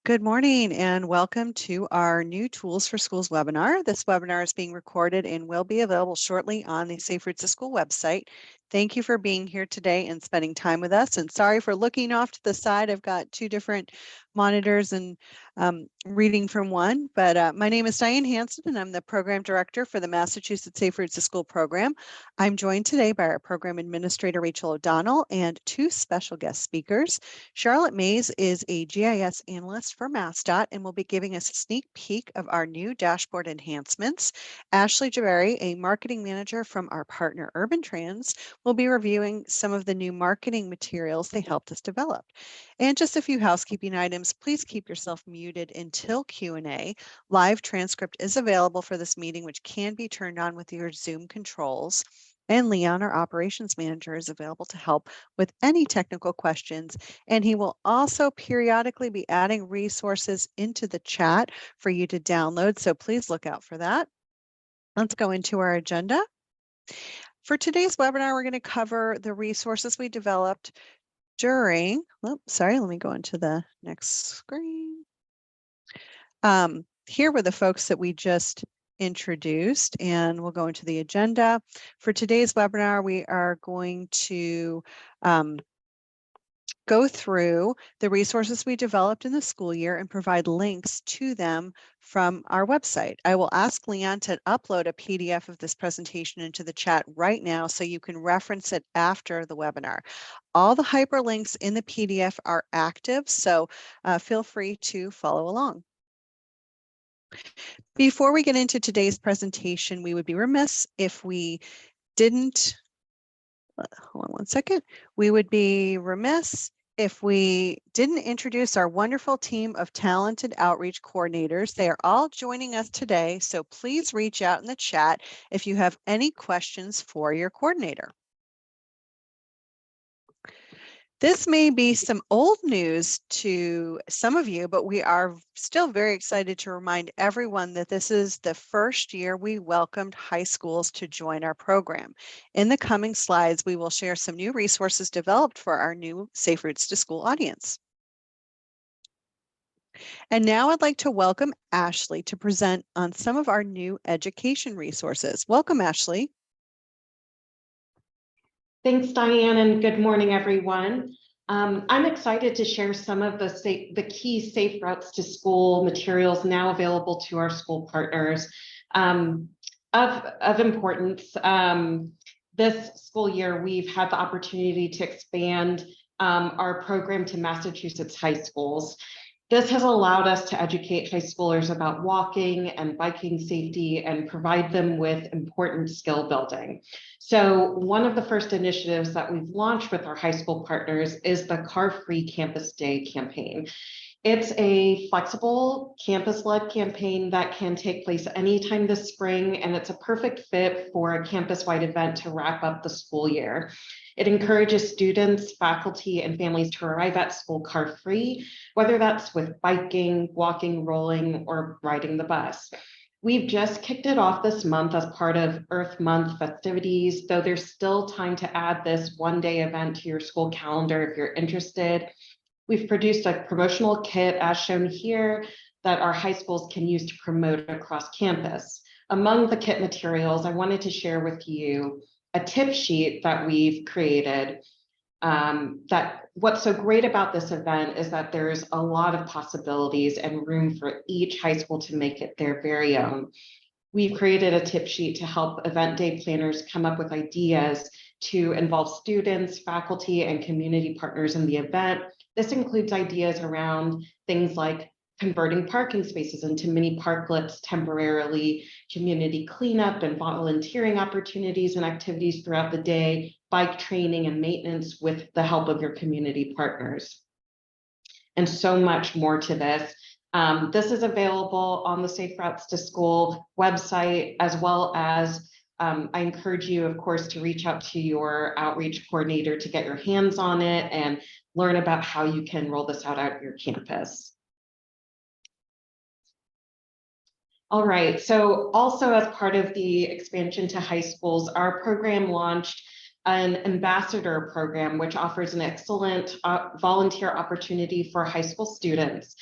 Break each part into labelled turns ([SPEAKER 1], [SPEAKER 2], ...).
[SPEAKER 1] Good morning and welcome to our new Tools for Schools webinar. This webinar is being recorded and will be available shortly on the Safe Routes to School website. Thank you for being here today and spending time with us. And sorry for looking off to the side. I've got two different monitors and reading from one. But my name is Diane Hanson and I'm the Program Director for the Massachusetts Safe Routes to School program. I'm joined today by our Program Administrator, Rachel O'Donnell, and two special guest speakers. Charlotte Mays is a GIS analyst for MassDOT and will be giving us a sneak peek of our new dashboard enhancements. Ashley Jabari, a marketing manager from our partner Urban Trans, will be reviewing some of the new marketing materials they helped us develop. And just a few housekeeping items. Please keep yourself muted until Q&A. Live transcript is available for this meeting, which can be turned on with your Zoom controls. And Leon, our operations manager, is available to help with any technical questions. And he will also periodically be adding resources into the chat for you to download. So please look out for that. Let's go into our agenda. For today's webinar, we're going to cover the resources we developed during, let me go into the next screen. Here were the folks that we just introduced, and we'll go into the agenda. For today's webinar, we are going to go through the resources we developed in the school year and provide links to them from our website. I will ask Leon to upload a PDF of this presentation into the chat right now so you can reference it after the webinar. All the hyperlinks in the PDF are active, so feel free to follow along. Before we get into today's presentation, we would be remiss if we didn't, hold on one second. We would be remiss if we didn't introduce our wonderful team of talented outreach coordinators. They are all joining us today, so please reach out in the chat if you have any questions for your coordinator. This may be some old news to some of you, but we are still very excited to remind everyone that this is the first year we welcomed high schools to join our program. In the coming slides, we will share some new resources developed for our new Safe Routes to School audience. And now I'd like to welcome Ashley to present on some of our new education resources. Welcome, Ashley.
[SPEAKER 2] Thanks, Diane, and good morning, everyone. I'm excited to share some of the key Safe Routes to School materials now available to our school partners. Of importance, this school year, we've had the opportunity to expand our program to Massachusetts high schools. This has allowed us to educate high schoolers about walking and biking safety and provide them with important skill building. So one of the first initiatives that we've launched with our high school partners is the Car-Free Campus Day campaign. It's a flexible campus-led campaign that can take place anytime this spring, and it's a perfect fit for a campus-wide event to wrap up the school year. It encourages students, faculty, and families to arrive at school car-free, whether that's with biking, walking, rolling, or riding the bus. We've just kicked it off this month as part of Earth Month festivities, though there's still time to add this one-day event to your school calendar if you're interested. We've produced a promotional kit, as shown here, that our high schools can use to promote across campus. Among the kit materials, I wanted to share with you a tip sheet that we've created. That what's so great about this event is that there's a lot of possibilities and room for each high school to make it their very own. We've created a tip sheet to help event day planners come up with ideas to involve students, faculty, and community partners in the event. This includes ideas around things like converting parking spaces into mini parklets temporarily, community cleanup and volunteering opportunities and activities throughout the day, bike training and maintenance with the help of your community partners, and so much more to this. This is available on the Safe Routes to School website, as well as I encourage you, of course, to reach out to your outreach coordinator to get your hands on it and learn about how you can roll this out at your campus. All right, so also as part of the expansion to high schools, our program launched an ambassador program, which offers an excellent volunteer opportunity for high school students.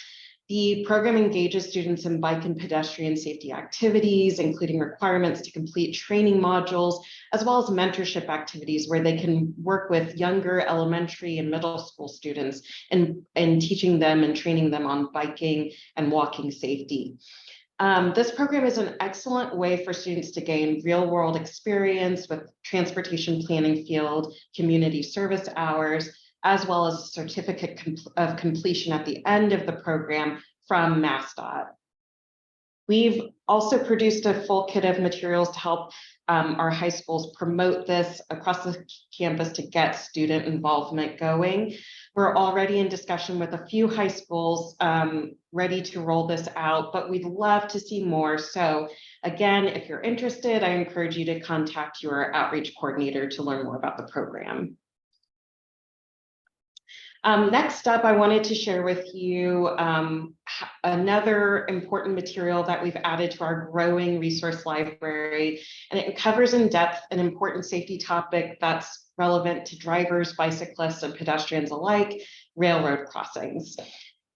[SPEAKER 2] The program engages students in bike and pedestrian safety activities, including requirements to complete training modules, as well as mentorship activities where they can work with younger elementary and middle school students and teaching them and training them on biking and walking safety. This program is an excellent way for students to gain real-world experience with transportation planning field, community service hours, as well as a certificate of completion at the end of the program from MassDOT. We've also produced a full kit of materials to help our high schools promote this across the campus to get student involvement going. We're already in discussion with a few high schools ready to roll this out, but we'd love to see more. So again, if you're interested, I encourage you to contact your outreach coordinator to learn more about the program. Next up, I wanted to share with you another important material that we've added to our growing resource library, and it covers in depth an important safety topic that's relevant to drivers, bicyclists, and pedestrians alike: railroad crossings.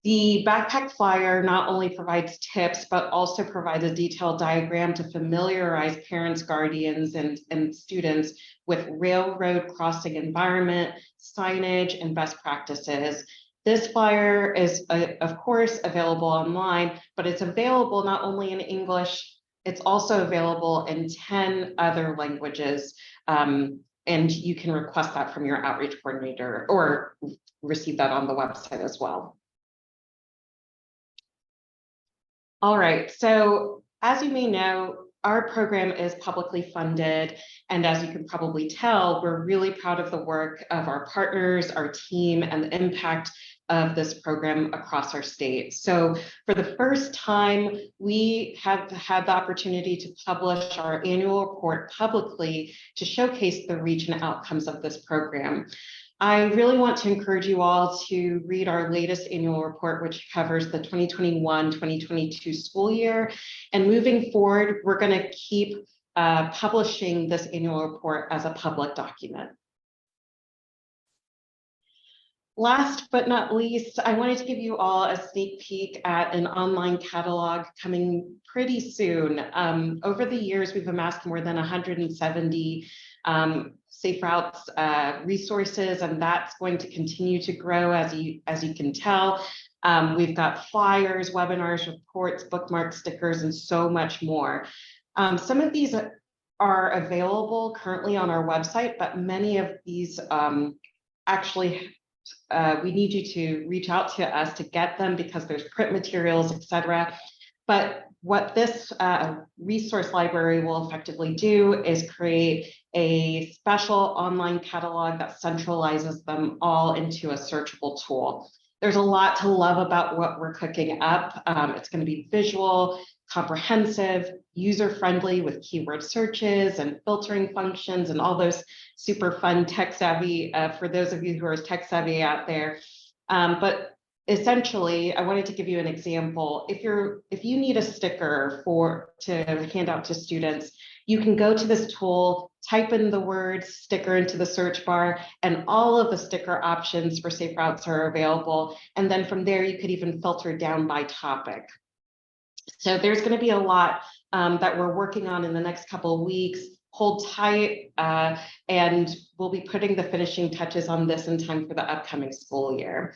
[SPEAKER 2] The backpack flyer not only provides tips, but also provides a detailed diagram to familiarize parents, guardians, and students with railroad crossing environment, signage, and best practices. This flyer is, of course, available online, but it's available not only in English, it's also available in 10 other languages. And you can request that from your outreach coordinator or receive that on the website as well. All right, so as you may know, our program is publicly funded, and as you can probably tell, we're really proud of the work of our partners, our team, and the impact of this program across our state. So for the first time, we have had the opportunity to publish our annual report publicly to showcase the reach and outcomes of this program. I really want to encourage you all to read our latest annual report, which covers the 2021-2022 school year. And moving forward, we're going to keep publishing this annual report as a public document. Last but not least, I wanted to give you all a sneak peek at an online catalog coming pretty soon. Over the years, we've amassed more than 170 Safe Routes resources, and that's going to continue to grow as you can tell. We've got flyers, webinars, reports, bookmarks, stickers, and so much more. Some of these are available currently on our website, but many of these actually we need you to reach out to us to get them because there's print materials, etc. But what this resource library will effectively do is create a special online catalog that centralizes them all into a searchable tool. There's a lot to love about what we're cooking up. It's going to be visual, comprehensive, user-friendly with keyword searches and filtering functions and all those super fun tech savvy for those of you who are tech savvy out there. But essentially, I wanted to give you an example. If you need a sticker to hand out to students, you can go to this tool, type in the word sticker into the search bar, and all of the sticker options for Safe Routes are available. And then from there, you could even filter down by topic. So there's going to be a lot that we're working on in the next couple of weeks. Hold tight, and we'll be putting the finishing touches on this in time for the upcoming school year.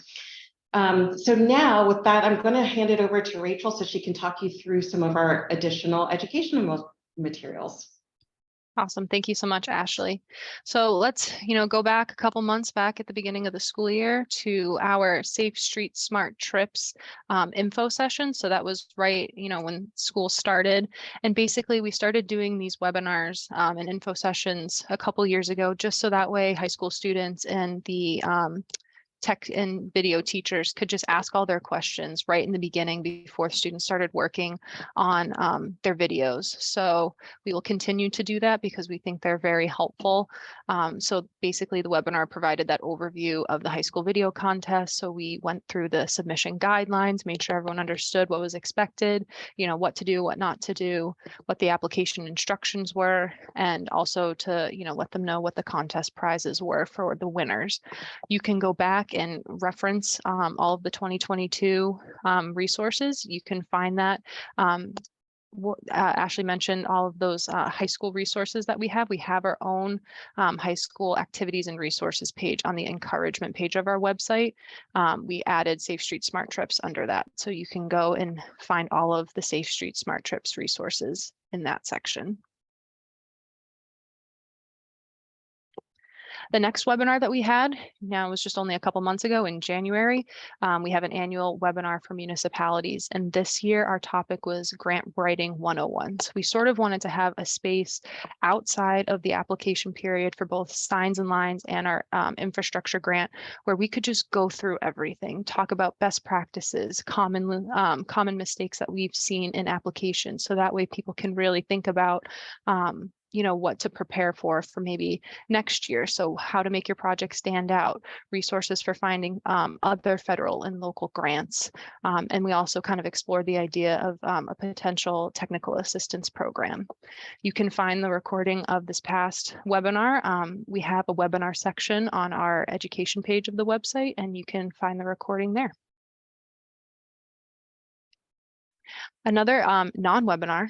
[SPEAKER 2] So now with that, I'm going to hand it over to Rachel so she can talk you through some of our additional educational materials.
[SPEAKER 3] Awesome. Thank you so much, Ashley. So let's, go back a couple months back at the beginning of the school year to our Safe Street Smart Trips info session. So that was right, when school started. And basically we started doing these webinars and info sessions a couple years ago, just so that way high school students and the tech and video teachers could just ask all their questions right in the beginning before students started working on their videos. So we will continue to do that because we think they're very helpful. So basically the webinar provided that overview of the high school video contest. So we went through the submission guidelines, made sure everyone understood what was expected, what to do, what not to do, what the application instructions were, and also to, let them know what the contest prizes were for the winners. You can go back back and reference all of the 2022 resources, you can find that. Ashley mentioned all of those high school resources that we have. We have our own high school activities and resources page on the encouragement page of our website. We added Safe Street Smart Trips under that. So you can go and find all of the Safe Street Smart Trips resources in that section. The next webinar that we had, now was just only a couple months ago in January. We have an annual webinar for municipalities. And this year our topic was Grant Writing 101s. We sort of wanted to have a space outside of the application period for both signs and lines and our infrastructure grant, where we could just go through everything, talk about best practices, common mistakes that we've seen in applications. So that way people can really think about what to prepare for maybe next year. So how to make your project stand out, resources for finding other federal and local grants. And we also kind of explored the idea of a potential technical assistance program. You can find the recording of this past webinar. We have a webinar section on our education page of the website, and you can find the recording there. Another non-webinar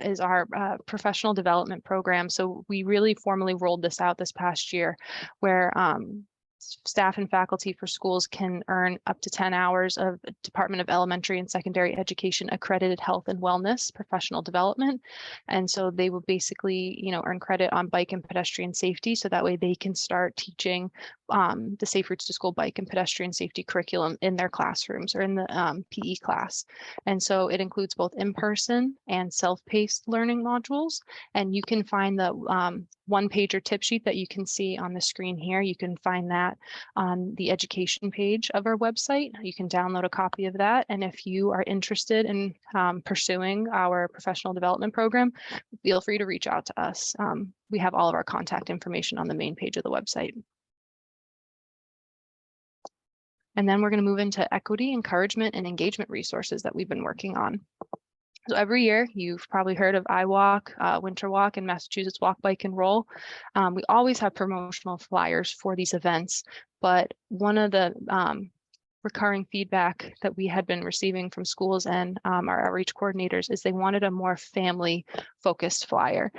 [SPEAKER 3] is our professional development program. So we really formally rolled this out this past year, where staff and faculty for schools can earn up to 10 hours of Department of Elementary and Secondary Education accredited health and wellness professional development. And so they will basically, earn credit on bike and pedestrian safety. So that way they can start teaching the Safe Routes to School bike and pedestrian safety curriculum in their classrooms or in the PE class. And so it includes both in-person and self-paced learning modules. And you can find the one-pager tip sheet that you can see on the screen here. You can find that on the education page of our website. You can download a copy of that. And if you are interested in pursuing our professional development program, feel free to reach out to us. We have all of our contact information on the main page of the website. And then we're going to move into equity, encouragement, and engagement resources that we've been working on. So every year, you've probably heard of iWalk, Winter Walk, and Massachusetts Walk, Bike, and Roll. We always have promotional flyers for these events, but one of the recurring feedback that we had been receiving from schools and our outreach coordinators is they wanted a more family-focused flyer,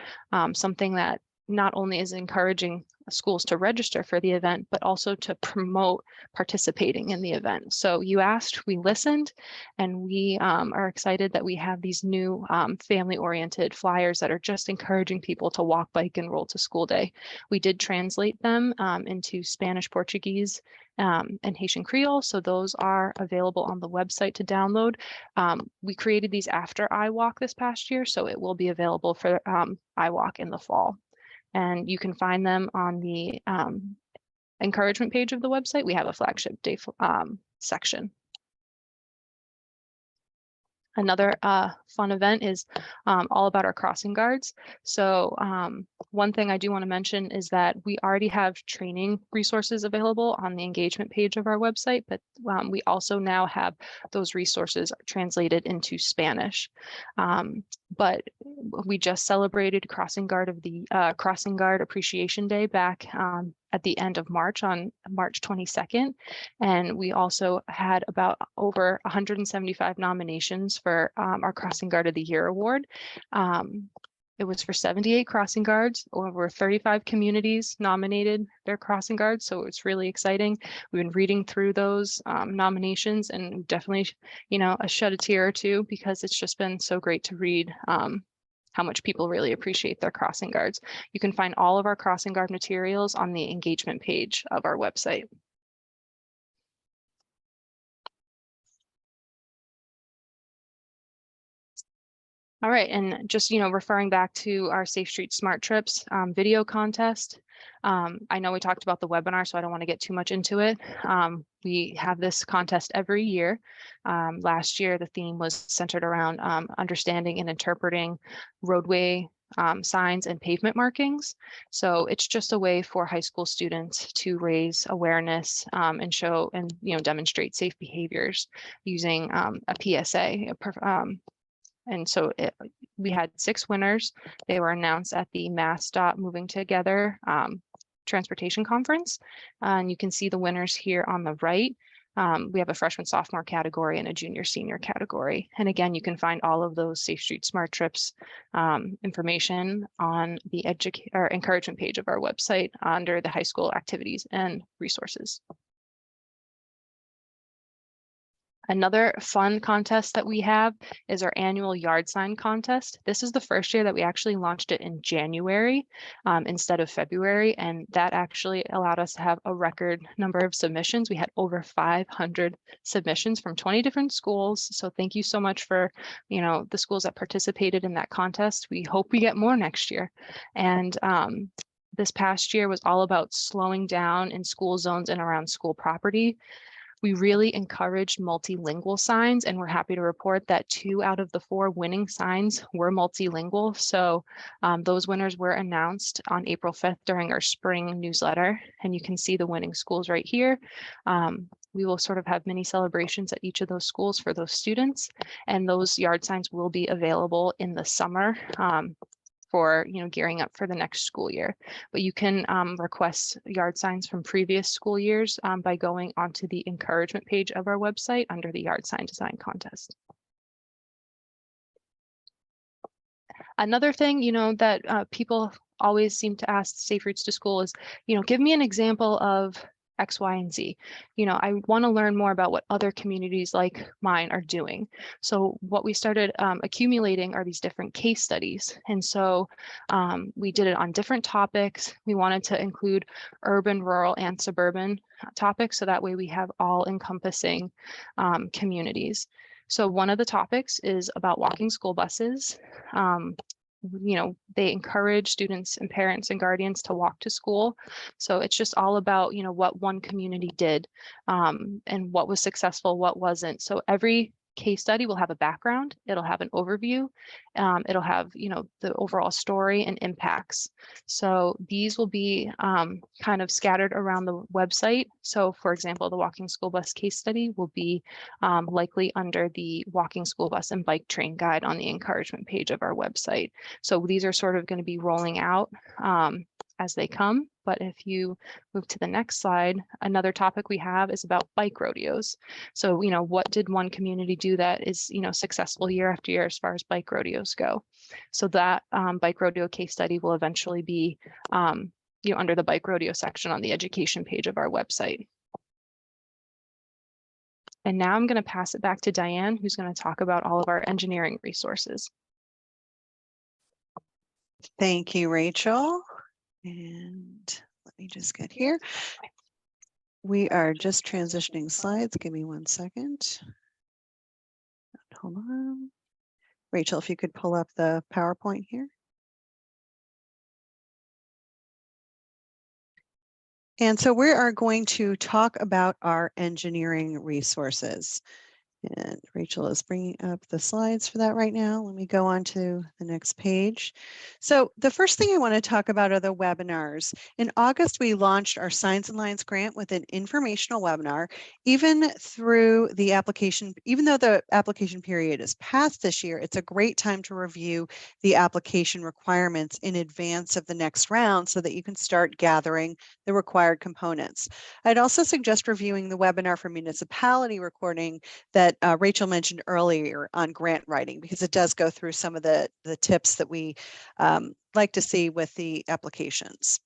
[SPEAKER 3] something that not only is encouraging schools to register for the event, but also to promote participating in the event. So you asked, we listened, and we are excited that we have these new family-oriented flyers that are just encouraging people to walk, bike, and roll to school day. We did translate them into Spanish, Portuguese, and Haitian Creole. So those are available on the website to download. We created these after iWalk this past year, so it will be available for iWalk in the fall. And you can find them on the encouragement page of the website. We have a flagship day section. Another fun event is all about our crossing guards. So one thing I do want to mention is that we already have training resources available on the engagement page of our website, but we also now have those resources translated into Spanish. But we just celebrated Crossing Guard Appreciation Day back at the end of March, on March 22nd. And we also had about over 175 nominations for our Crossing Guard of the Year award. It was for 78 crossing guards. Over 35 communities nominated their crossing guards, so it's really exciting. We've been reading through those nominations, and definitely, shed a tear or two, because it's just been so great to read how much people really appreciate their crossing guards. You can find all of our crossing guard materials on the engagement page of our website. All right, and just, referring back to our Safe Street Smart Trips video contest. I know we talked about the webinar, so I don't want to get too much into it. We have this contest every year. Last year, the theme was centered around understanding and interpreting roadway signs and pavement markings. So it's just a way for high school students to raise awareness and show and demonstrate safe behaviors using a PSA. And so we had 6 winners. They were announced at the MassDOT Moving Together transportation conference. And you can see the winners here on the right. We have a freshman sophomore category and a junior senior category. And again, you can find all of those Safe Street Smart Trips information on the encouragement page of our website under the high school activities and resources. Another fun contest that we have is our annual yard sign contest. This is the first year that we actually launched it in January instead of February, and that actually allowed us to have a record number of submissions. We had over 500 submissions from 20 different schools. So thank you so much for, the schools that participated in that contest. We hope we get more next year. And this past year was all about slowing down in school zones and around school property. We really encouraged multilingual signs, and we're happy to report that 2 out of the 4 winning signs were multilingual. So those winners were announced on April 5th during our spring newsletter, and you can see the winning schools right here. We will sort of have mini celebrations at each of those schools for those students, and those yard signs will be available in the summer for gearing up for the next school year. But you can request yard signs from previous school years by going onto the encouragement page of our website under the yard sign design contest. Another thing, that people always seem to ask Safe Routes to School is, give me an example of X, Y, and Z. I want to learn more about what other communities like mine are doing. So what we started accumulating are these different case studies. And so we did it on different topics. We wanted to include urban, rural, and suburban topics. So that way we have all encompassing communities. So one of the topics is about walking school buses. They encourage students and parents and guardians to walk to school. So it's just all about, what one community did and what was successful, what wasn't. So every case study will have a background, it'll have an overview, it'll have, the overall story and impacts. So these will be kind of scattered around the website. So for example, the walking school bus case study will be likely under the walking school bus and bike train guide on the encouragement page of our website. So these are sort of going to be rolling out as they come. But if you move to the next slide, another topic we have is about bike rodeos. So, what did one community do that is, successful year after year as far as bike rodeos go? So that bike rodeo case study will eventually be, under the bike rodeo section on the education page of our website. And now I'm going to pass it back to Diane, who's going to talk about all of our engineering resources.
[SPEAKER 1] Thank you, Rachel. And let me just get here. We are just transitioning slides. Give me 1 second. Hold on. Rachel, if you could pull up the PowerPoint here. And so we are going to talk about our engineering resources. And Rachel is bringing up the slides for that right now. Let me go on to the next page. So the first thing I want to talk about are the webinars. In August, we launched our Signs and Lines grant with an informational webinar. Even through the application, even though the application period is past this year, it's a great time to review the application requirements in advance of the next round so that you can start gathering the required components. I'd also suggest reviewing the webinar for municipality recording that Rachel mentioned earlier on grant writing, because it does go through some of the tips that we like to see with the applications.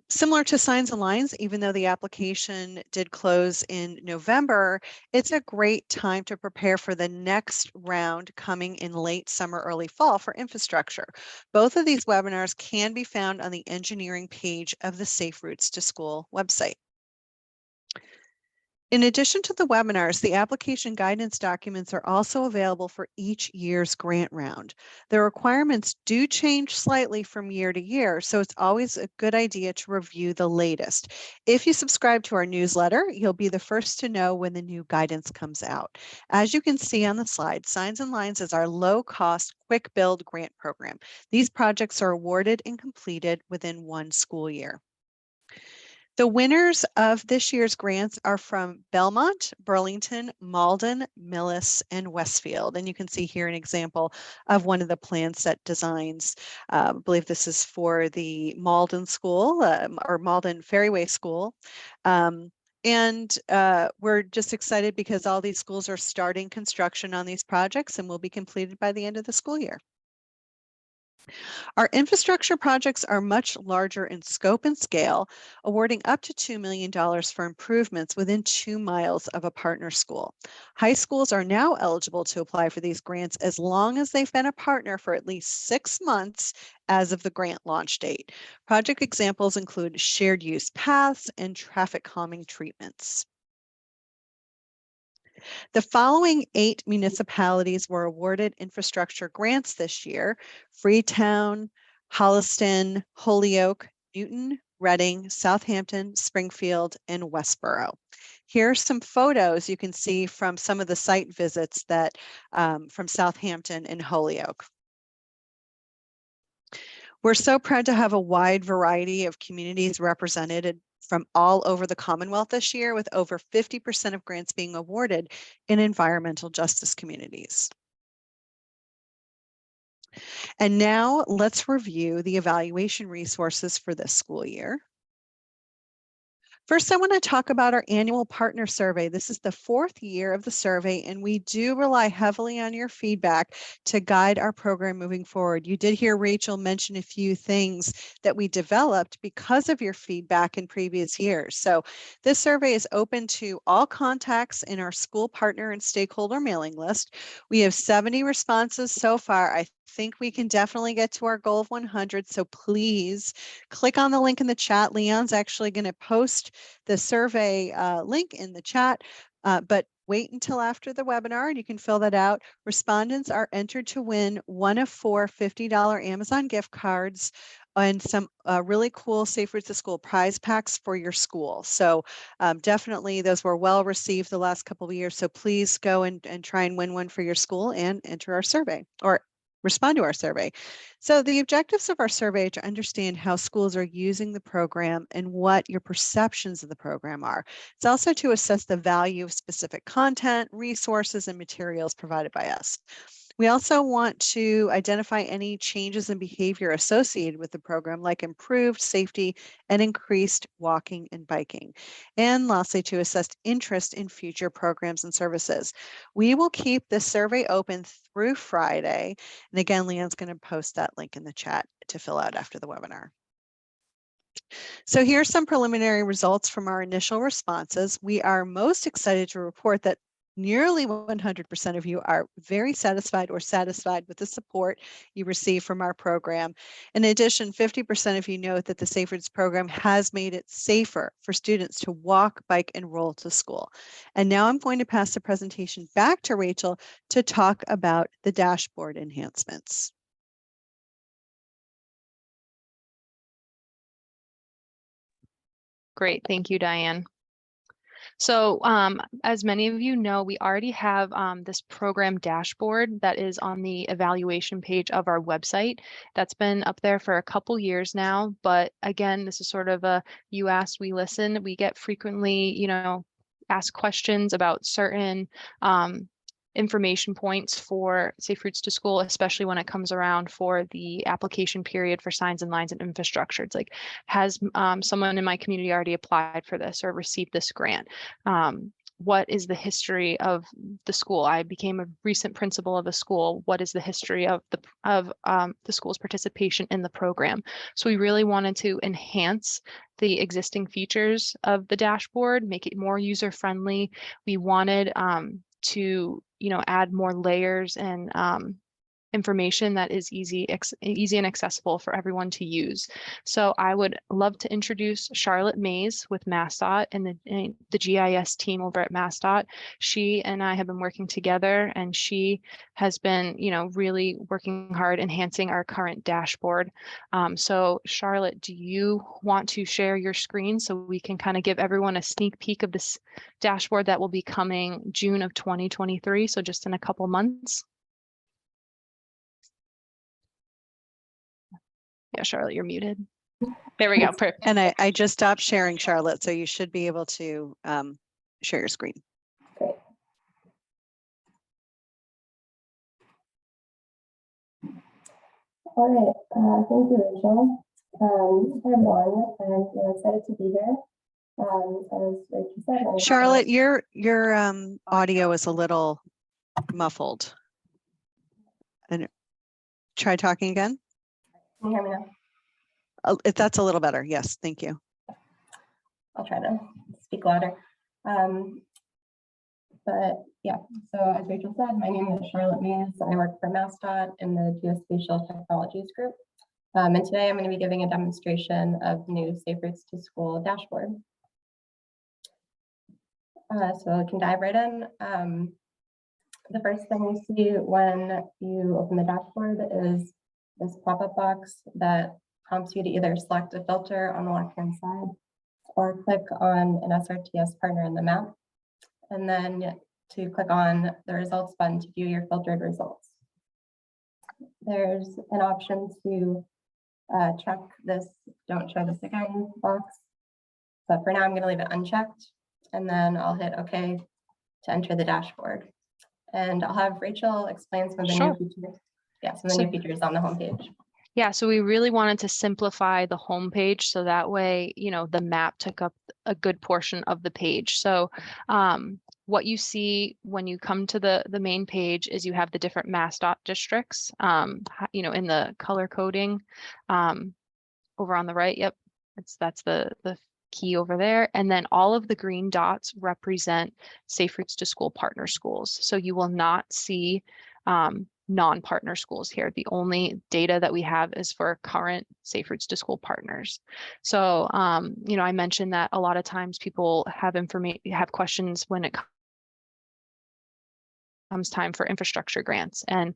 [SPEAKER 1] Similar to Signs and Lines, even though the application did close in November, it's a great time to prepare for the next round coming in late summer, early fall for infrastructure. Both of these webinars can be found on the engineering page of the Safe Routes to School website. In addition to the webinars, the application guidance documents are also available for each year's grant round. The requirements do change slightly from year to year, so it's always a good idea to review the latest. If you subscribe to our newsletter, you'll be the first to know when the new guidance comes out. As you can see on the slide, Signs and Lines is our low-cost, quick build grant program. These projects are awarded and completed within 1 school year. The winners of this year's grants are from Belmont, Burlington, Malden, Millis, and Westfield. And you can see here an example of one of the plan set designs. I believe this is for the Malden School or Malden Ferryway School. And we're just excited because all these schools are starting construction on these projects and will be completed by the end of the school year. Our infrastructure projects are much larger in scope and scale, awarding up to $2 million for improvements within 2 miles of a partner school. High schools are now eligible to apply for these grants as long as they've been a partner for at least 6 months as of the grant launch date. Project examples include shared use paths and traffic calming treatments. The following 8 municipalities were awarded infrastructure grants this year: Freetown, Holliston, Holyoke, Newton, Reading, Southampton, Springfield, and Westboro. Here are some photos you can see from some of the site visits that from Southampton and Holyoke. We're so proud to have a wide variety of communities represented from all over the Commonwealth this year, with over 50% of grants being awarded in environmental justice communities. And now let's review the evaluation resources for this school year. First, I want to talk about our annual partner survey. This is the 4th year of the survey, and we do rely heavily on your feedback to guide our program moving forward. You did hear Rachel mention a few things that we developed because of your feedback in previous years. So this survey is open to all contacts in our school partner and stakeholder mailing list. We have 70 responses so far. I think we can definitely get to our goal of 100. So please click on the link in the chat. Leon's actually going to post the survey link in the chat, but wait until after the webinar and you can fill that out. Respondents are entered to win one of 4 $50 Amazon gift cards and some really cool Safe Routes to School prize packs for your school. So definitely those were well received the last couple of years. So please go and try and win one for your school and enter our survey or respond to our survey. So the objectives of our survey are to understand how schools are using the program and what your perceptions of the program are. It's also to assess the value of specific content, resources, and materials provided by us. We also want to identify any changes in behavior associated with the program, like improved safety and increased walking and biking. And lastly, to assess interest in future programs and services. We will keep this survey open through Friday. And again, Leon's going to post that link in the chat to fill out after the webinar. So here's some preliminary results from our initial responses. We are most excited to report that nearly 100% of you are very satisfied or satisfied with the support you receive from our program. In addition, 50% of you note that the Safe Routes program has made it safer for students to walk, bike, and roll to school. And now I'm going to pass the presentation back to Rachel to talk about the dashboard enhancements.
[SPEAKER 3] Great, thank you, Diane. So as many of you know, we already have this program dashboard that is on the evaluation page of our website. That's been up there for a couple years now. But again, this is sort of a you ask, we listen. We get frequently, asked questions about certain information points for Safe Routes to School, especially when it comes around for the application period for signs and lines and infrastructure. It's like, has someone in my community already applied for this or received this grant? What is the history of the school? I became a recent principal of a school. What is the history of the school's participation in the program? So we really wanted to enhance the existing features of the dashboard, make it more user-friendly. We wanted to add more layers and information that is easy and accessible for everyone to use. So I would love to introduce Charlotte Mays with MassDOT and the GIS team over at MassDOT. She and I have been working together, and she has been, really working hard enhancing our current dashboard. So Charlotte, do you want to share your screen so we can kind of give everyone a sneak peek of this dashboard that will be coming June of 2023, so just in a couple months? Yeah, Charlotte, you're muted. There we go. Perfect.
[SPEAKER 1] And I just stopped sharing, Charlotte, so you should be able to share your screen.
[SPEAKER 4] Great. All right, thank you, Rachel. Hi everyone, I'm excited to be here. As Rachel said,
[SPEAKER 1] Charlotte, your audio is a little muffled. And try talking again.
[SPEAKER 4] Can you hear me now?
[SPEAKER 1] If that's a little better, yes, thank you.
[SPEAKER 4] I'll try to speak louder. But yeah, so as Rachel said, my name is Charlotte Mays. I work for MassDOT in the Geospatial Technologies group. And today I'm going to be giving a demonstration of the new Safe Routes to School dashboard. So I can dive right in. The first thing you see when you open the dashboard is this pop-up box that prompts you to either select a filter on the left-hand side or click on an SRTS partner in the map, and then to click on the results button to view your filtered results. There's an option to check this "don't show this again" box, but for now I'm going to leave it unchecked, and then I'll hit OK to enter the dashboard. And I'll have Rachel explain some of the new features. Yeah, some of the new features on the homepage.
[SPEAKER 3] Yeah, so we really wanted to simplify the homepage so that way, you know, the map took up a good portion of the page. So what you see when you come to the main page is you have the different MassDOT districts, you know, in the color coding over on the right. Yep, that's the key over there. And then all of the green dots represent Safe Routes to School partner schools. So you will not see non-partner schools here. The only data that we have is for current Safe Routes to School partners. So, you know, I mentioned that a lot of times people have questions when it comes time for infrastructure grants. And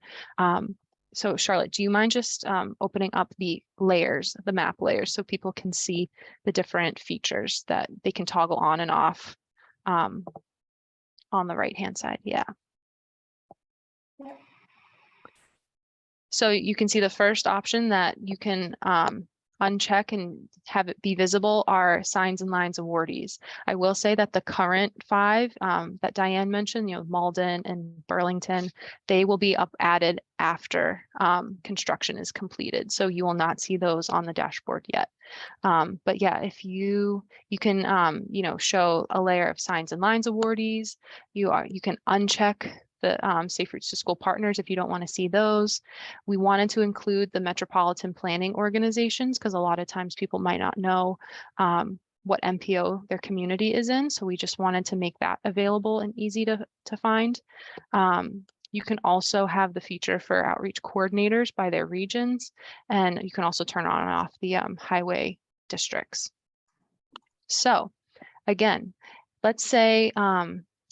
[SPEAKER 3] so Charlotte, do you mind just opening up the layers, the map layers, so people can see the different features that they can toggle on and off on the right-hand side? Yeah. So you can see the first option that you can uncheck and have it be visible are signs and lines awardees. I will say that the current 5 that Diane mentioned, you know, Malden and Burlington, they will be added after construction is completed. So you will not see those on the dashboard yet. But yeah, if you can, you know, show a layer of signs and lines awardees, you can uncheck the Safe Routes to School partners if you don't want to see those. We wanted to include the metropolitan planning organizations because a lot of times people might not know what MPO their community is in. So we just wanted to make that available and easy to find. You can also have the feature for outreach coordinators by their regions, and you can also turn on and off the highway districts. So again, let's say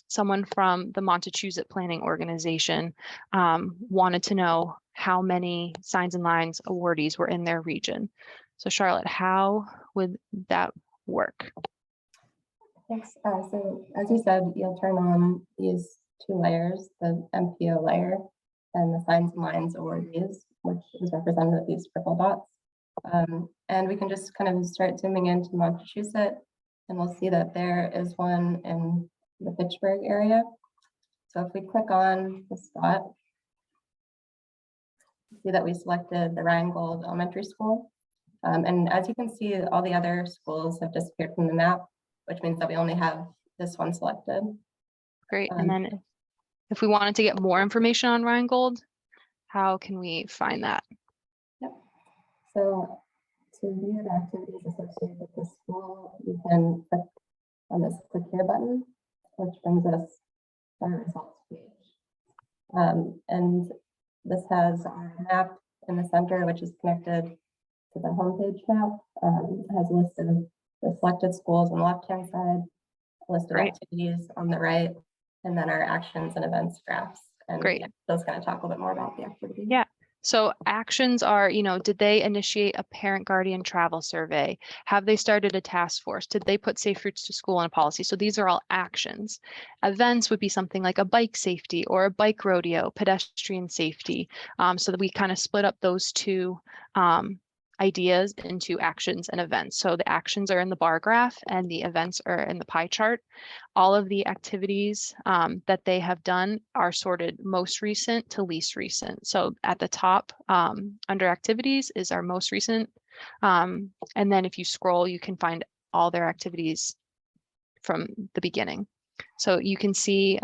[SPEAKER 3] someone from the Montechusett Planning Organization wanted to know how many signs and lines awardees were in their region. So Charlotte, how would that work?
[SPEAKER 4] Thanks. So as you said, you'll turn on these 2 layers, the MPO layer and the signs and lines awardees, which is represented with these purple dots. And we can just kind of start zooming into Montechusett, and we'll see that there is one in the Fitchburg area. So if we click on the spot, see that we selected the Rheingold Elementary School. And as you can see, all the other schools have disappeared from the map, which means that we only have this one selected.
[SPEAKER 3] Great. And then if we wanted to get more information on Rheingold, how can we find that?
[SPEAKER 4] Yep. So to view the activities associated with the school, you can click on this click here button, which brings us to our results page. And this has our map in the center, which is connected to the homepage map. It has a list of the selected schools on the left-hand side, a list of activities on the right, and then our actions and events graphs. And those kind of talk a little bit more about the activities.
[SPEAKER 3] Yeah. So actions are, you know, did they initiate a parent guardian travel survey? Have they started a task force? Did they put Safe Routes to School in a policy? So these are all actions. Events would be something like a bike safety or a bike rodeo, pedestrian safety. So that we kind of split up those two ideas into actions and events. So the actions are in the bar graph and the events are in the pie chart. All of the activities that they have done are sorted most recent to least recent. So at the top under activities is our most recent. And then if you scroll, you can find all their activities from the beginning. So you can see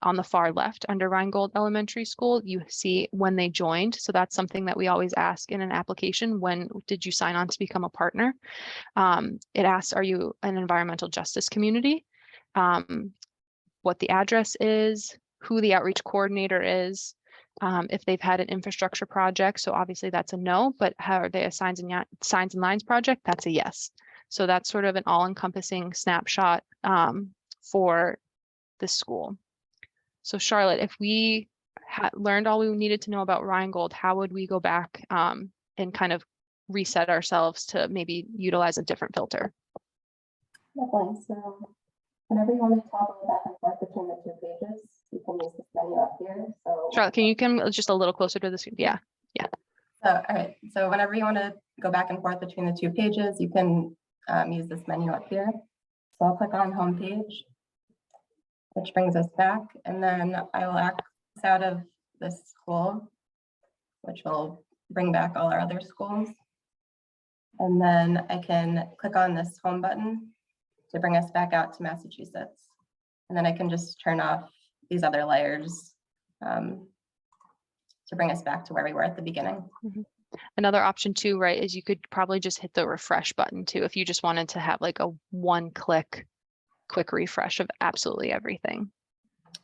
[SPEAKER 3] on the far left under Rheingold Elementary School, you see when they joined. So that's something that we always ask in an application. When did you sign on to become a partner? It asks, are you an environmental justice community? What the address is, who the outreach coordinator is, if they've had an infrastructure project. So obviously that's a no, but how are they a signs and lines project? That's a yes. So that's sort of an all-encompassing snapshot for the school. So Charlotte, if we learned all we needed to know about Rheingold, how would we go back and kind of reset ourselves to maybe utilize a different filter?
[SPEAKER 4] Definitely. So whenever you want to toggle back and forth between the 2 pages, you can use this menu up here. So
[SPEAKER 3] Charlotte, can you come just a little closer to the screen? Yeah.
[SPEAKER 4] So, all right. So whenever you want to go back and forth between the 2 pages, you can use this menu up here. So I'll click on home page, which brings us back, and then I will X out of this school, which will bring back all our other schools. And then I can click on this home button to bring us back out to Massachusetts. And then I can just turn off these other layers to bring us back to where we were at the beginning.
[SPEAKER 3] Another option too, right, is you could probably just hit the refresh button too, if you just wanted to have like a one-click quick refresh of absolutely everything.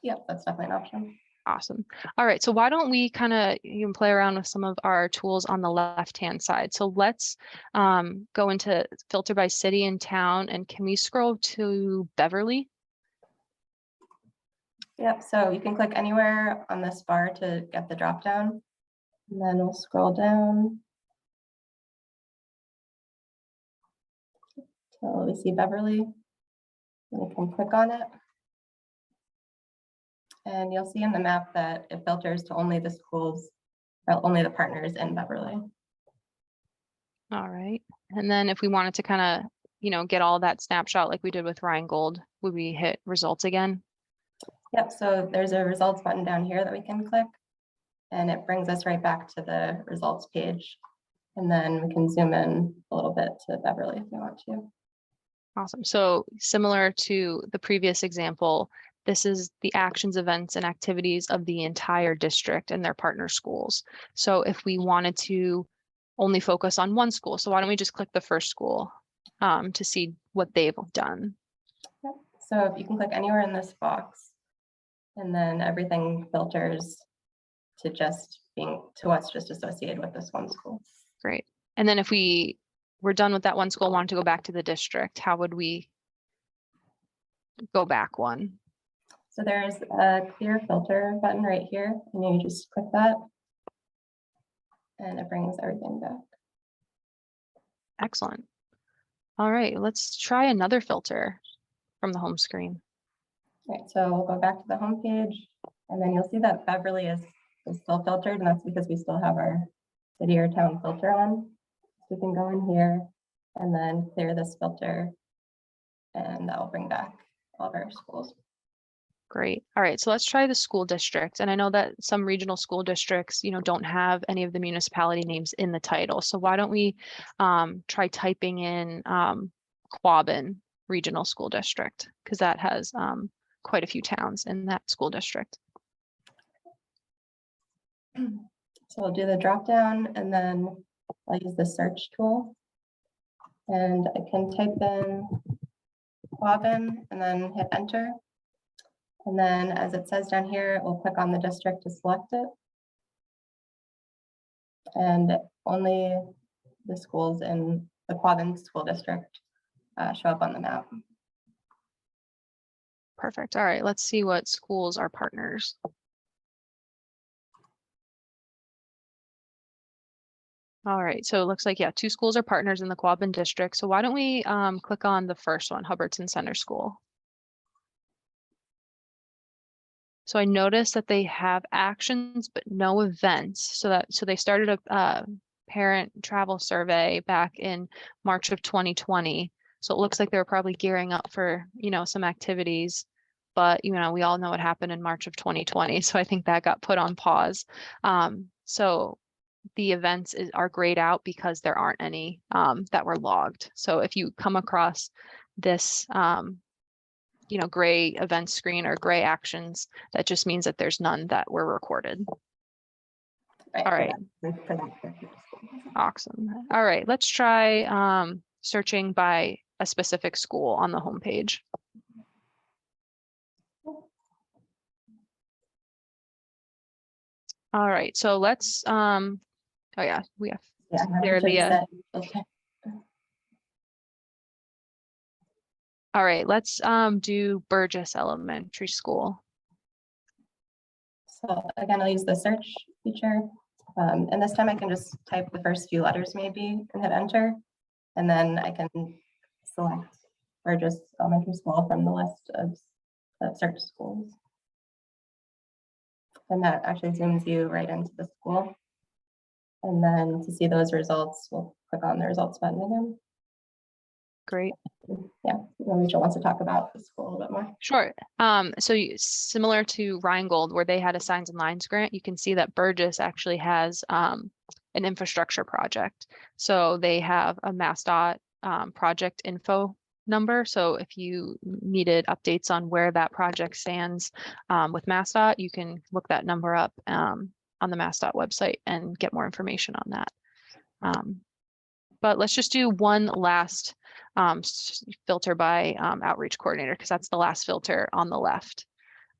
[SPEAKER 4] Yep, that's definitely an option.
[SPEAKER 3] Awesome. All right, so why don't we kind of play around with some of our tools on the left-hand side. So let's go into filter by city and town, and can we scroll to Beverly?
[SPEAKER 4] Yep, so you can click anywhere on this bar to get the drop down. And then we'll scroll down till we see Beverly. And we can click on it. And you'll see in the map that it filters to only the schools, or only the partners in Beverly.
[SPEAKER 3] All right. And then if we wanted to kind of, get all that snapshot like we did with Rheingold, would we hit results again?
[SPEAKER 4] Yep, so there's a results button down here that we can click, and it brings us right back to the results page. And then we can zoom in a little bit to Beverly if we want to.
[SPEAKER 3] Awesome. So similar to the previous example, this is the actions, events, and activities of the entire district and their partner schools. So if we wanted to only focus on one school, so why don't we just click the first school to see what they've done?
[SPEAKER 4] Yep. So if you can click anywhere in this box, and then everything filters to just being to what's just associated with this one school.
[SPEAKER 3] Great. And then if we were done with that one school, wanted to go back to the district, how would we go back one?
[SPEAKER 4] So there's a clear filter button right here, and you just click that, and it brings everything back.
[SPEAKER 3] Excellent. All right, let's try another filter from the home screen.
[SPEAKER 4] Right, so we'll go back to the home page, and then you'll see that Beverly is still filtered, and that's because we still have our city or town filter on. So we can go in here and then clear this filter, and that will bring back all of our schools.
[SPEAKER 3] Great. All right, so let's try the school district. And I know that some regional school districts, don't have any of the municipality names in the title. So why don't we try typing in Quabbin Regional School District, because that has quite a few towns in that school district.
[SPEAKER 4] So I'll do the drop down, and then I'll use the search tool, and I can type in Quabbin and then hit enter. And then as it says down here, we'll click on the district to select it. And only the schools in the Quabbin School District show up on the map.
[SPEAKER 3] Perfect. All right, let's see what schools are partners. All right, so it looks like, 2 schools are partners in the Quabbin district. So why don't we click on the first one, Hubbardton Center School. So I noticed that they have actions, but no events. So they started parent travel survey back in March of 2020. So it looks like they were probably gearing up for, some activities, but, we all know what happened in March of 2020. So I think that got put on pause. So the events are grayed out because there aren't any that were logged. So if you come across this, gray event screen or gray actions, that just means that there's none that were recorded. All right. Awesome. All right, let's try searching by a specific school on the homepage. All right, so let's, oh yeah, we have there, Leah.
[SPEAKER 4] Okay.
[SPEAKER 3] All right, let's do Burgess Elementary School.
[SPEAKER 4] So again, I'll use the search feature. And this time I can just type the first few letters maybe and hit enter. And then I can select Burgess Elementary School from the list of search schools. And that actually zooms you right into the school. And then to see those results, we'll click on the results button again.
[SPEAKER 3] Great.
[SPEAKER 4] Yeah, Rachel wants to talk about the school a little bit more.
[SPEAKER 3] Sure. So similar to Rheingold, where they had a Signs and Lines grant, you can see that Burgess actually has an infrastructure project. So they have a MassDOT project info number. So if you needed updates on where that project stands with MassDOT, you can look that number up on the MassDOT website and get more information on that. But let's just do one last filter by outreach coordinator, because that's the last filter on the left.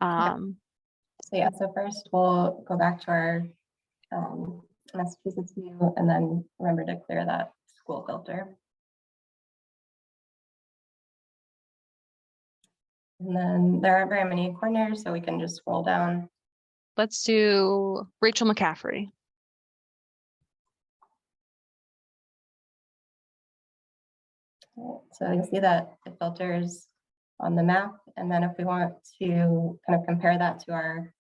[SPEAKER 4] So yeah, so first we'll go back to our Massachusetts view, and then remember to clear that school filter. And then there aren't very many coordinators, so we can just scroll down.
[SPEAKER 3] Let's do Rachel McCaffrey.
[SPEAKER 4] So you see that it filters on the map. And then if we want to kind of compare that to our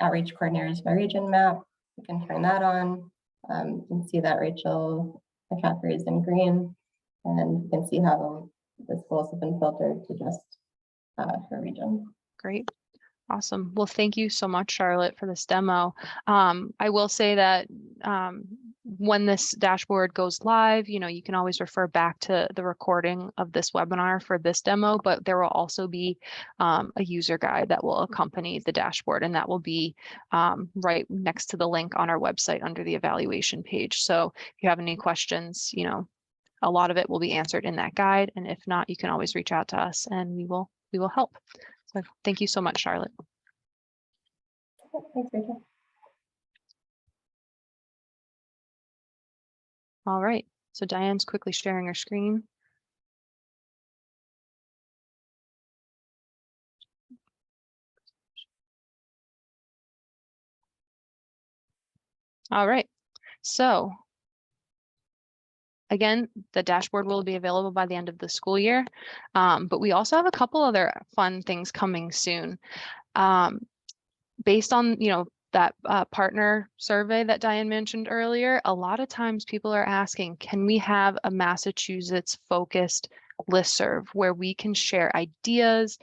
[SPEAKER 4] outreach coordinators by region map, we can turn that on. You can see that Rachel McCaffrey is in green, and you can see how the schools have been filtered to just her region.
[SPEAKER 3] Great. Awesome. Well, thank you so much, Charlotte, for this demo. I will say that when this dashboard goes live, you can always refer back to the recording of this webinar for this demo, but there will also be a user guide that will accompany the dashboard, and that will be right next to the link on our website under the evaluation page. So if you have any questions, a lot of it will be answered in that guide. And if not, you can always reach out to us and we will help. So thank you so much, Charlotte.
[SPEAKER 4] Thanks, Rachel.
[SPEAKER 3] All right, so Diane's quickly sharing her screen. All right, so again, the dashboard will be available by the end of the school year, but we also have a couple other fun things coming soon. Based on, that partner survey that Diane mentioned earlier, a lot of times people are asking, can we have a Massachusetts focused listserv where we can share ideas,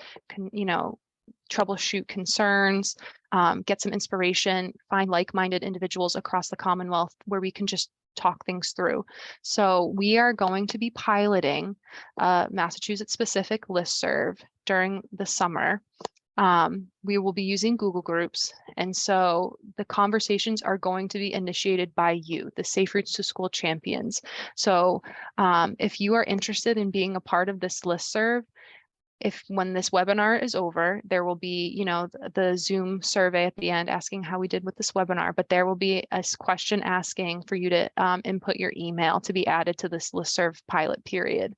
[SPEAKER 3] troubleshoot concerns, get some inspiration, find like-minded individuals across the Commonwealth where we can just talk things through. So we are going to be piloting a Massachusetts specific listserv during the summer. We will be using Google Groups. And so the conversations are going to be initiated by you, the Safe Routes to School champions. So if you are interested in being a part of this listserv, when this webinar is over, there will be, the Zoom survey at the end asking how we did with this webinar, but there will be a question asking for you to input your email to be added to this listserv pilot period.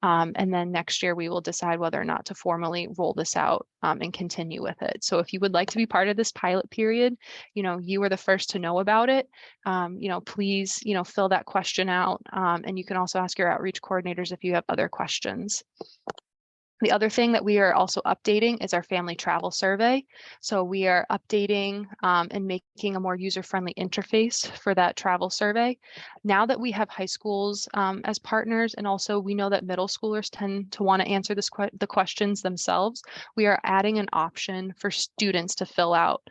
[SPEAKER 3] And then next year we will decide whether or not to formally roll this out and continue with it. So if you would like to be part of this pilot period, you are the first to know about it. Please, fill that question out. And you can also ask your outreach coordinators if you have other questions. The other thing that we are also updating is our family travel survey. So we are updating and making a more user-friendly interface for that travel survey. Now that we have high schools as partners, and also we know that middle schoolers tend to want to answer the questions themselves, we are adding an option for students to fill out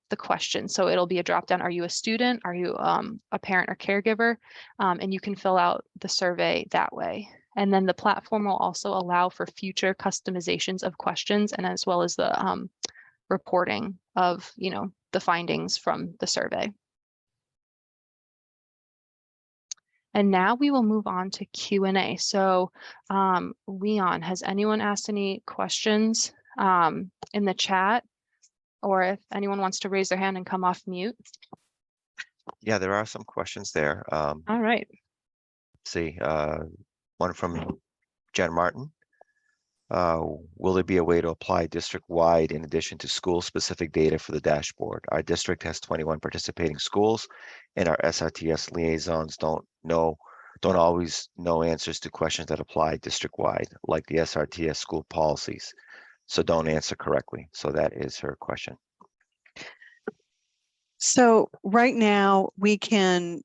[SPEAKER 3] the question. So it'll be a drop down. Are you a student? Are you a parent or caregiver? And you can fill out the survey that way. And then the platform will also allow for future customizations of questions, and as well as the reporting of, the findings from the survey. And now we will move on to Q&A. So Leon, has anyone asked any questions in the chat? Or if anyone wants to raise their hand and come off mute?
[SPEAKER 5] Yeah, there are some questions there.
[SPEAKER 3] All right.
[SPEAKER 5] See, one from Jen Martin. Will there be a way to apply district-wide in addition to school-specific data for the dashboard? Our district has 21 participating schools, and our SRTS liaisons don't always know answers to questions that apply district-wide, like the SRTS school policies. So don't answer correctly. So that is her question.
[SPEAKER 1] So right now we can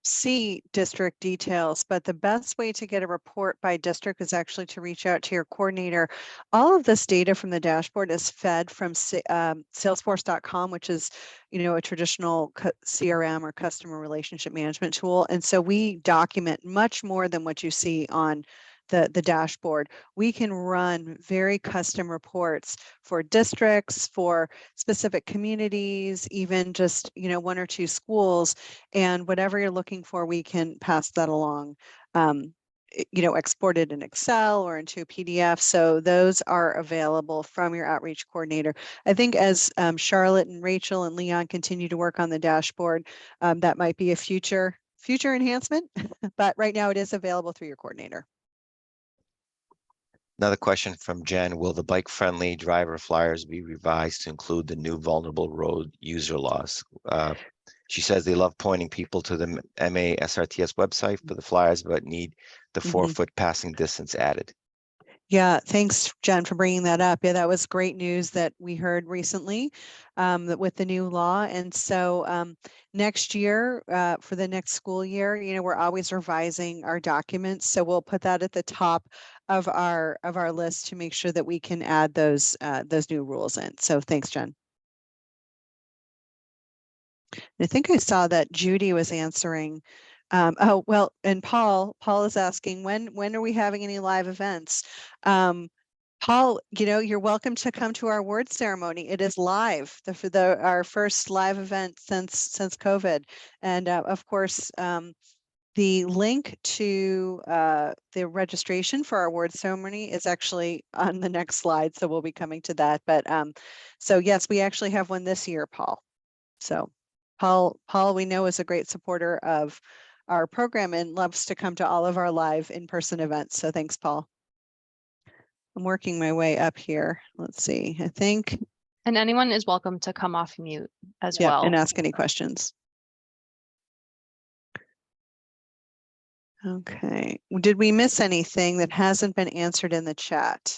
[SPEAKER 1] see district details, but the best way to get a report by district is actually to reach out to your coordinator. All of this data from the dashboard is fed from Salesforce.com, which is, a traditional CRM or customer relationship management tool. And so we document much more than what you see on the dashboard. We can run very custom reports for districts, for specific communities, even just, one or two schools, and whatever you're looking for, we can pass that along, exported in Excel or into a PDF. So those are available from your outreach coordinator. I think as Charlotte and Rachel and Leon continue to work on the dashboard, that might be a future enhancement, but right now it is available through your coordinator.
[SPEAKER 5] Another question from Jen, will the bike-friendly driver flyers be revised to include the new vulnerable road user laws? She says they love pointing people to the MA SRTS website for the flyers, but need the 4-foot passing distance added.
[SPEAKER 1] Yeah, thanks, Jen, for bringing that up. Yeah, that was great news that we heard recently that with the new law. And so next year, for the next school year, we're always revising our documents. So we'll put that at the top of our list to make sure that we can add those new rules in. So thanks, Jen. I think I saw that Judy was answering. Oh, well, and Paul is asking, when are we having any live events? Paul, you're welcome to come to our award ceremony. It is live, our first live event since COVID. And of course, the link to the registration for our award ceremony is actually on the next slide. So we'll be coming to that. But so yes, we actually have one this year, Paul. So Paul, we know, is a great supporter of our program and loves to come to all of our live in-person events. So thanks, Paul. I'm working my way up here. Let's see, I think.
[SPEAKER 3] And anyone is welcome to come off mute as well.
[SPEAKER 1] And ask any questions. Okay, did we miss anything that hasn't been answered in the chat?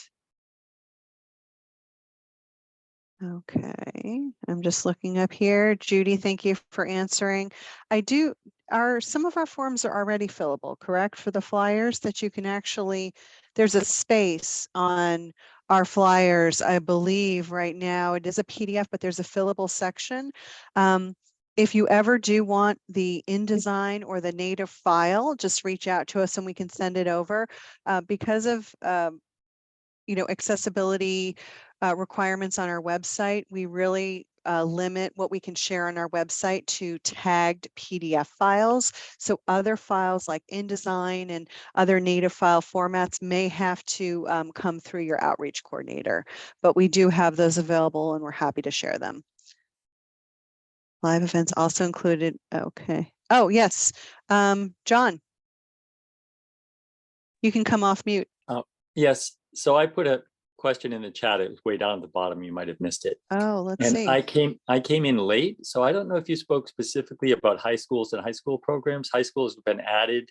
[SPEAKER 1] Okay, I'm just looking up here. Judy, thank you for answering. Some of our forms are already fillable, correct? For the flyers that you can actually, there's a space on our flyers, I believe right now. It is a PDF, but there's a fillable section. If you ever do want the InDesign or the native file, just reach out to us and we can send it over. Because of accessibility requirements on our website, we really limit what we can share on our website to tagged PDF files. So other files like InDesign and other native file formats may have to come through your outreach coordinator, but we do have those available and we're happy to share them. Live events also included. Okay. Oh, yes. John, you can come off mute.
[SPEAKER 6] Yes. So I put a question in the chat. It was way down at the bottom. You might have missed it.
[SPEAKER 1] Oh, let's see.
[SPEAKER 6] I came in late, so I don't know if you spoke specifically about high schools and high school programs. High schools have been added,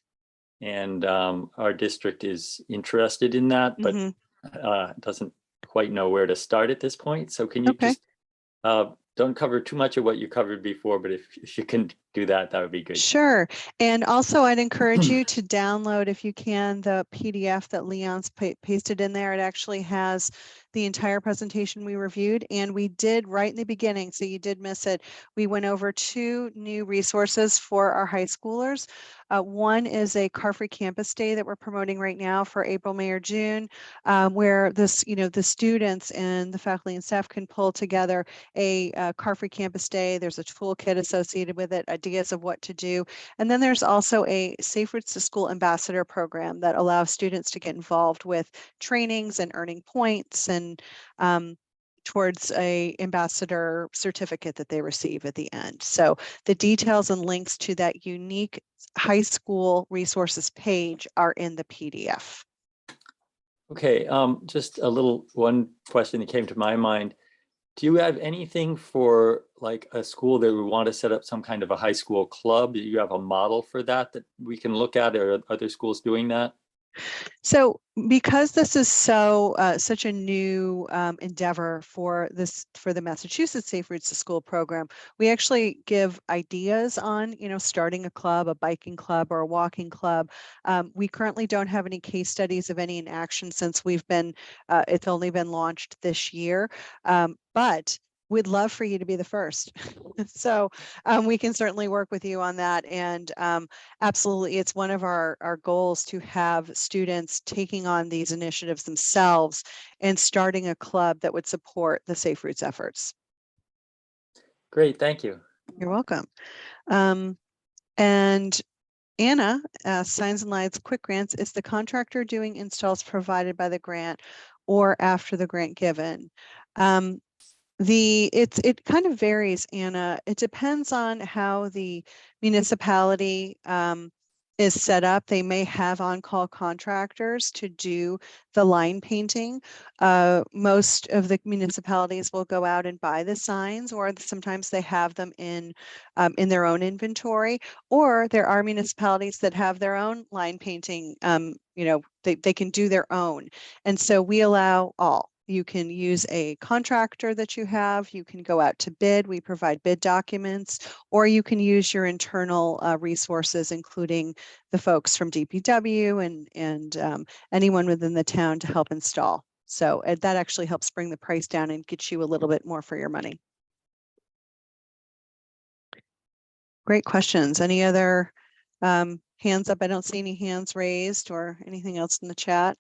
[SPEAKER 6] and our district is interested in that. But doesn't quite know where to start at this point. So can you
[SPEAKER 1] Okay.
[SPEAKER 6] just don't cover too much of what you covered before, but if you can do that, that would be great.
[SPEAKER 1] Sure. And also I'd encourage you to download, if you can, the PDF that Leon's pasted in there. It actually has the entire presentation we reviewed, and we did right in the beginning, so you did miss it. We went over 2 new resources for our high schoolers. One is a car-free campus day that we're promoting right now for April, May, or June, where this, the students and the faculty and staff can pull together a car-free campus day. There's a toolkit associated with it, ideas of what to do. And then there's also a Safe Routes to School ambassador program that allows students to get involved with trainings and earning points and towards a ambassador certificate that they receive at the end. So the details and links to that unique high school resources page are in the PDF.
[SPEAKER 6] Okay, just one question that came to my mind. Do you have anything for like a school that we want to set up some kind of a high school club? Do you have a model for that we can look at? Are other schools doing that?
[SPEAKER 1] So because this is such a new endeavor for the Massachusetts Safe Routes to School program, we actually give ideas on, starting a club, a biking club or a walking club. We currently don't have any case studies of any in action since it's only been launched this year, but we'd love for you to be the first. So we can certainly work with you on that. And absolutely, it's one of our goals to have students taking on these initiatives themselves and starting a club that would support the Safe Routes efforts.
[SPEAKER 6] Great, thank you.
[SPEAKER 1] You're welcome. And Anna, Signs and Lights Quick Grants, is the contractor doing installs provided by the grant or after the grant given? It kind of varies, Anna. It depends on how the municipality is set up. They may have on-call contractors to do the line painting. Most of the municipalities will go out and buy the signs, or sometimes they have them in their own inventory. Or there are municipalities that have their own line painting. They can do their own, and so we allow all. You can use a contractor that you have. You can go out to bid. We provide bid documents, or you can use your internal resources, including the folks from DPW and anyone within the town to help install. So that actually helps bring the price down and get you a little bit more for your money. Great questions. Any other hands up? I don't see any hands raised or anything else in the chat.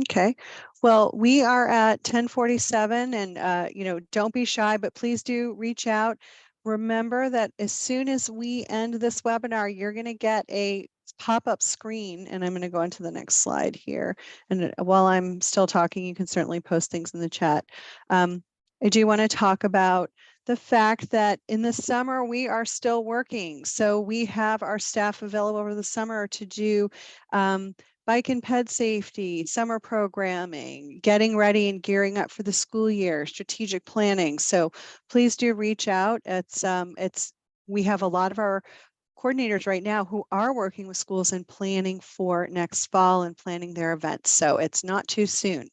[SPEAKER 1] Okay, well, we are at 10:47 and, don't be shy, but please do reach out. Remember that as soon as we end this webinar, you're going to get a pop-up screen, and I'm going to go into the next slide here. And while I'm still talking, you can certainly post things in the chat. I do want to talk about the fact that in the summer, we are still working. So we have our staff available over the summer to do bike and ped safety, summer programming, getting ready and gearing up for the school year, strategic planning. So please do reach out. We have a lot of our coordinators right now who are working with schools and planning for next fall and planning their events. So it's not too soon.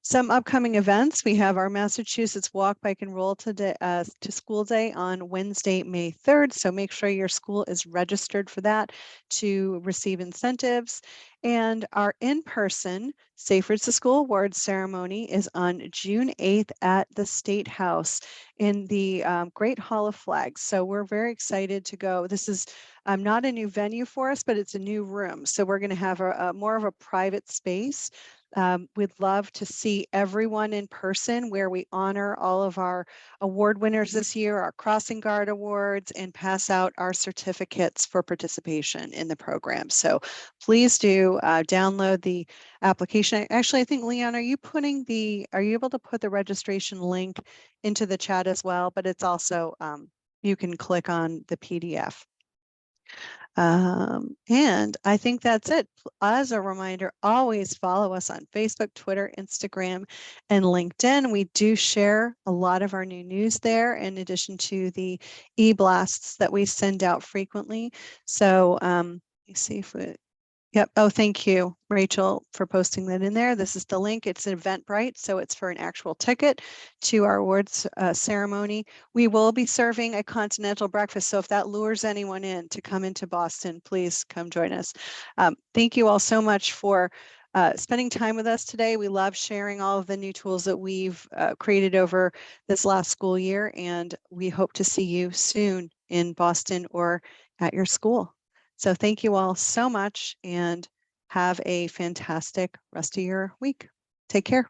[SPEAKER 1] Some upcoming events, we have our Massachusetts Walk, Bike, and Roll to School Day on Wednesday, May 3rd. So make sure your school is registered for that to receive incentives. And our in-person Safe Routes to School Awards ceremony is on June 8th at the State House in the Great Hall of Flags. So we're very excited to go. This is not a new venue for us, but it's a new room. So we're going to have a more of a private space. We'd love to see everyone in person, where we honor all of our award winners this year, our Crossing Guard awards, and pass out our certificates for participation in the program. So please do download the application. Actually, I think, Leon, are you able to put the registration link into the chat as well? But it's also, you can click on the PDF. And I think that's it. As a reminder, always follow us on Facebook, Twitter, Instagram, and LinkedIn. We do share a lot of our new news there, in addition to the e-blasts that we send out frequently. So me see if it, yep. Oh, thank you, Rachel, for posting that in there. This is the link. It's an Eventbrite, so it's for an actual ticket to our awards ceremony. We will be serving a continental breakfast, so if that lures anyone in to come into Boston, please come join us. Thank you all so much for spending time with us today. We love sharing all of the new tools that we've created over this last school year, and we hope to see you soon in Boston or at your school. So thank you all so much and have a fantastic rest of your week. Take care.